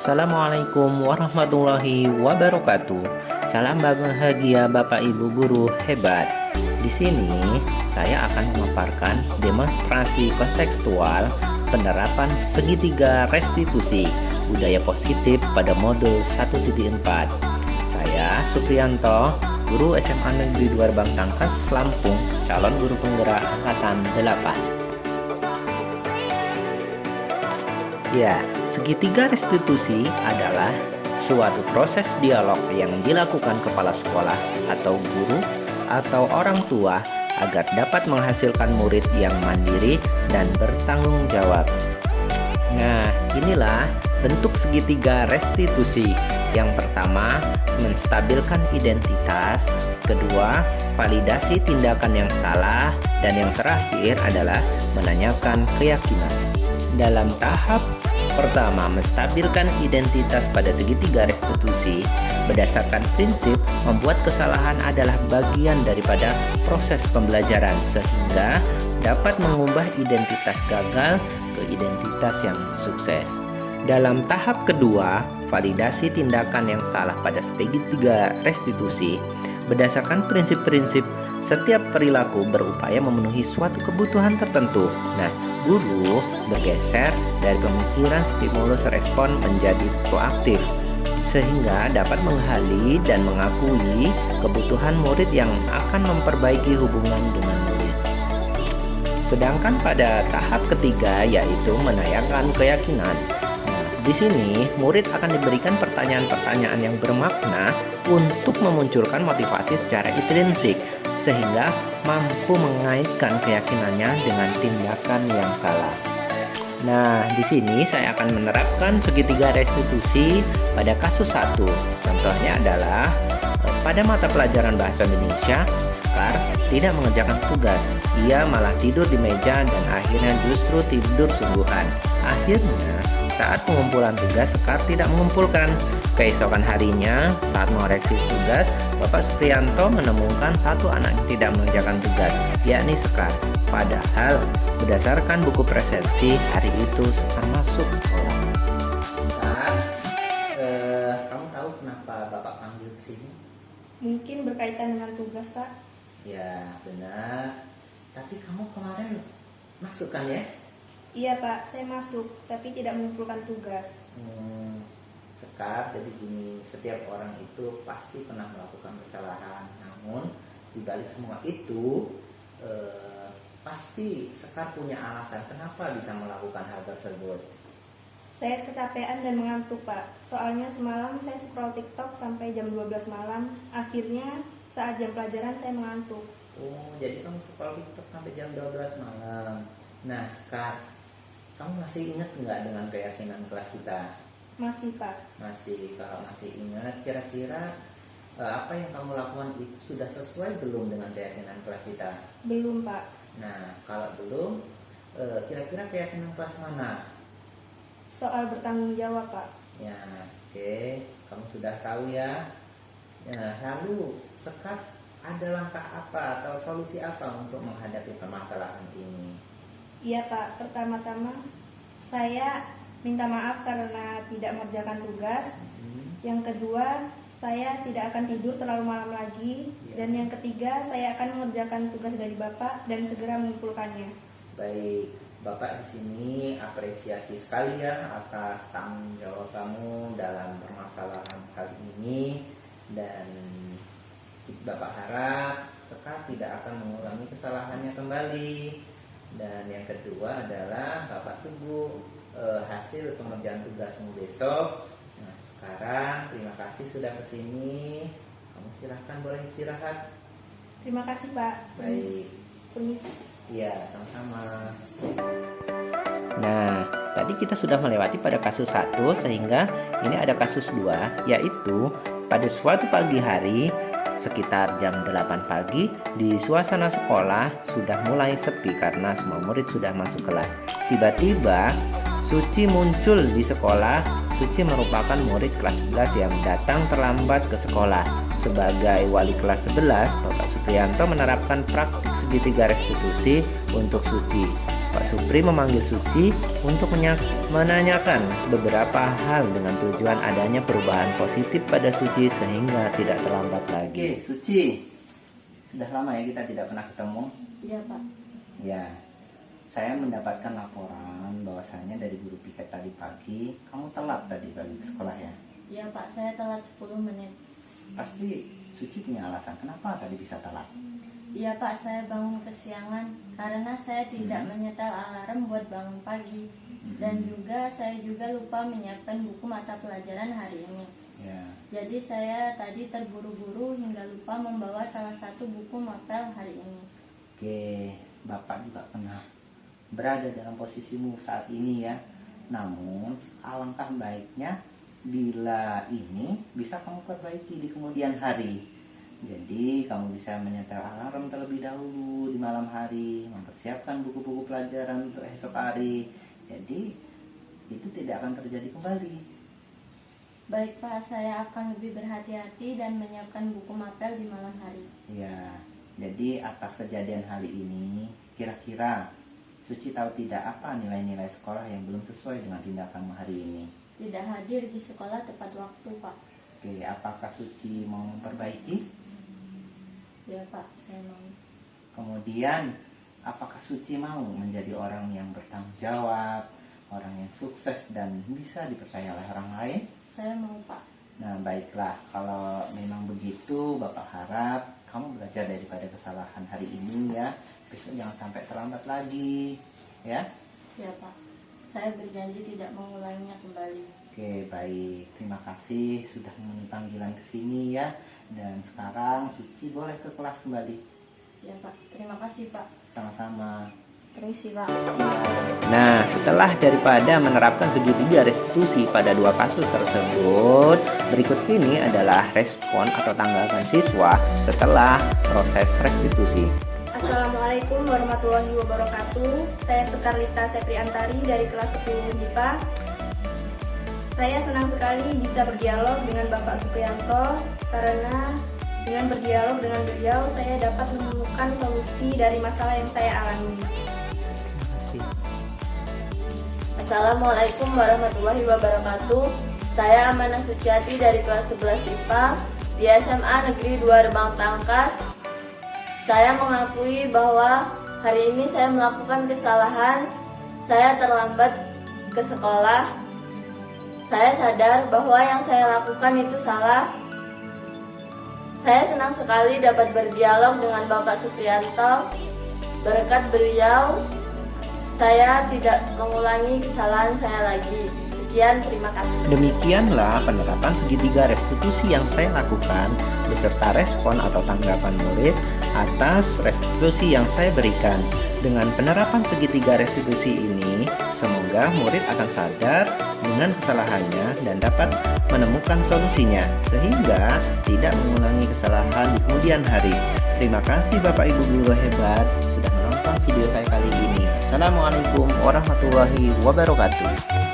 Assalamualaikum warahmatullahi wabarakatuh. Salam bahagia Bapak Ibu guru hebat. Di sini saya akan memaparkan demonstrasi kontekstual penerapan segitiga restitusi budaya positif pada modul 1.4. Saya Supriyanto, guru SMA Negeri 2 Bangtangkas, Lampung, calon guru penggerak angkatan 8. Ya, segitiga restitusi adalah suatu proses dialog yang dilakukan kepala sekolah atau guru atau orang tua agar dapat menghasilkan murid yang mandiri dan bertanggung jawab. Nah, inilah bentuk segitiga restitusi. Yang pertama, menstabilkan identitas. Kedua, validasi tindakan yang salah. Dan yang terakhir adalah menanyakan keyakinan. Dalam tahap pertama, menstabilkan identitas pada segitiga restitusi berdasarkan prinsip membuat kesalahan adalah bagian daripada proses pembelajaran sehingga dapat mengubah identitas gagal ke identitas yang sukses. Dalam tahap kedua, validasi tindakan yang salah pada segitiga restitusi berdasarkan prinsip-prinsip setiap perilaku berupaya memenuhi suatu kebutuhan tertentu. Nah, guru bergeser dari pemikiran stimulus respon menjadi proaktif sehingga dapat menghali dan mengakui kebutuhan murid yang akan memperbaiki hubungan dengan murid. Sedangkan pada tahap ketiga yaitu menanyakan keyakinan. Nah, di sini murid akan diberikan pertanyaan-pertanyaan yang bermakna untuk memunculkan motivasi secara intrinsik sehingga mampu mengaitkan keyakinannya dengan tindakan yang salah. Nah, di sini saya akan menerapkan segitiga restitusi pada kasus 1. Contohnya adalah pada mata pelajaran bahasa Indonesia, Sekar tidak mengerjakan tugas. Ia malah tidur di meja dan akhirnya justru tidur sungguhan. Akhirnya, saat pengumpulan tugas, Sekar tidak mengumpulkan. Keesokan harinya, saat mengoreksi tugas, Bapak Supriyanto menemukan satu anak yang tidak mengerjakan tugas, yakni Sekar. Padahal, berdasarkan buku presensi, hari itu Sekar masuk sekolah. Kamu tahu kenapa Bapak panggil ke sini? Mungkin berkaitan dengan tugas, Pak. Ya, benar. Tapi kamu kemarin masuk kan ya? Iya, Pak. Saya masuk, tapi tidak mengumpulkan tugas. Sekar, jadi gini, setiap orang itu pasti pernah melakukan kesalahan. Namun, dibalik semua itu, pasti Sekar punya alasan kenapa bisa melakukan hal tersebut. Saya kecapean dan mengantuk, Pak. Soalnya semalam saya scroll TikTok sampai jam 12 malam. Akhirnya, saat jam pelajaran saya mengantuk. Oh, jadi kamu scroll TikTok sampai jam 12 malam. Nah, Sekar, kamu masih ingat nggak dengan keyakinan kelas kita? Masih, Pak. Masih. Kalau masih ingat, kira-kira apa yang kamu lakukan itu sudah sesuai belum dengan keyakinan kelas kita? Belum, Pak. Nah, kalau belum, kira-kira keyakinan kelas mana? Soal bertanggung jawab, Pak. Ya, oke. Kamu sudah tahu ya. Ya, lalu Sekar ada langkah apa atau solusi apa untuk menghadapi permasalahan ini? Iya, Pak. Pertama-tama, saya minta maaf karena tidak mengerjakan tugas. Yang kedua, saya tidak akan tidur terlalu malam lagi. Dan yang ketiga, saya akan mengerjakan tugas dari Bapak dan segera mengumpulkannya. Baik, Bapak di sini apresiasi sekali ya atas tanggung jawab kamu dalam permasalahan kali ini. Dan Bapak harap Sekar tidak akan mengulangi kesalahannya kembali. Dan yang kedua adalah Bapak tunggu hasil pengerjaan tugasmu besok. Nah, sekarang terima kasih sudah kesini. Kamu silahkan boleh istirahat. Terima kasih, Pak. Baik. Permisi. Iya, sama-sama. Nah, tadi kita sudah melewati pada kasus 1, sehingga ini ada kasus 2, yaitu pada suatu pagi hari sekitar jam 8 pagi di suasana sekolah sudah mulai sepi karena semua murid sudah masuk kelas. Tiba-tiba Suci muncul di sekolah. Suci merupakan murid kelas 11 yang datang terlambat ke sekolah. Sebagai wali kelas 11, Bapak Supriyanto menerapkan praktik segitiga restitusi untuk Suci. Pak Supri memanggil Suci untuk menanyakan beberapa hal dengan tujuan adanya perubahan positif pada Suci sehingga tidak terlambat lagi. Oke, Suci, sudah lama ya kita tidak pernah ketemu. Iya Pak. Ya, saya mendapatkan laporan bahwasanya dari guru piket tadi pagi kamu telat tadi pagi ke sekolah ya. Iya Pak, saya telat 10 menit. Pasti Suci punya alasan kenapa tadi bisa telat. Iya Pak, saya bangun kesiangan karena saya tidak menyetel alarm buat bangun pagi. Dan juga saya juga lupa menyiapkan buku mata pelajaran hari ini. Ya. Jadi saya tadi terburu-buru hingga lupa membawa salah satu buku mapel hari ini. Oke, Bapak juga pernah berada dalam posisimu saat ini ya. Namun alangkah baiknya bila ini bisa kamu perbaiki di kemudian hari. Jadi kamu bisa menyetel alarm terlebih dahulu di malam hari, mempersiapkan buku-buku pelajaran untuk esok hari. Jadi itu tidak akan terjadi kembali. Baik Pak, saya akan lebih berhati-hati dan menyiapkan buku mapel di malam hari. Ya, jadi atas kejadian hari ini, kira-kira Suci tahu tidak apa nilai-nilai sekolah yang belum sesuai dengan tindakanmu hari ini? Tidak hadir di sekolah tepat waktu Pak. Oke, apakah Suci mau memperbaiki? Ya Pak, saya mau. Kemudian, apakah Suci mau menjadi orang yang bertanggung jawab, orang yang sukses dan bisa dipercaya oleh orang lain? Saya mau Pak. Nah, baiklah. Kalau memang begitu, Bapak harap kamu belajar daripada kesalahan hari ini ya. Besok jangan sampai terlambat lagi, ya. Ya Pak, saya berjanji tidak mengulanginya kembali. Oke, baik. Terima kasih sudah memenuhi panggilan ke sini ya. Dan sekarang Suci boleh ke kelas kembali. Ya Pak, terima kasih Pak. Sama-sama. Permisi Pak. Nah, setelah daripada menerapkan segitiga restitusi pada dua kasus tersebut, berikut ini adalah respon atau tanggapan siswa setelah proses restitusi. Assalamualaikum warahmatullahi wabarakatuh. Saya Sekarlita Sepriantari dari kelas 10 MIPA. Saya senang sekali bisa berdialog dengan Bapak Suprianto karena dengan berdialog dengan beliau saya dapat menemukan solusi dari masalah yang saya alami. Assalamualaikum warahmatullahi wabarakatuh. Saya Amanah Suciati dari kelas 11 IPA di SMA Negeri 2 Rembang Tangkas. Saya mengakui bahwa hari ini saya melakukan kesalahan. Saya terlambat ke sekolah. Saya sadar bahwa yang saya lakukan itu salah. Saya senang sekali dapat berdialog dengan Bapak Suprianto. Berkat beliau, saya tidak mengulangi kesalahan saya lagi. Sekian, terima kasih. Demikianlah penerapan segitiga restitusi yang saya lakukan beserta respon atau tanggapan murid atas restitusi yang saya berikan. Dengan penerapan segitiga restitusi ini, semoga murid akan sadar dengan kesalahannya dan dapat menemukan solusinya sehingga tidak mengulangi kesalahan di kemudian hari. Terima kasih Bapak Ibu guru hebat sudah menonton video saya kali ini. Assalamualaikum warahmatullahi wabarakatuh.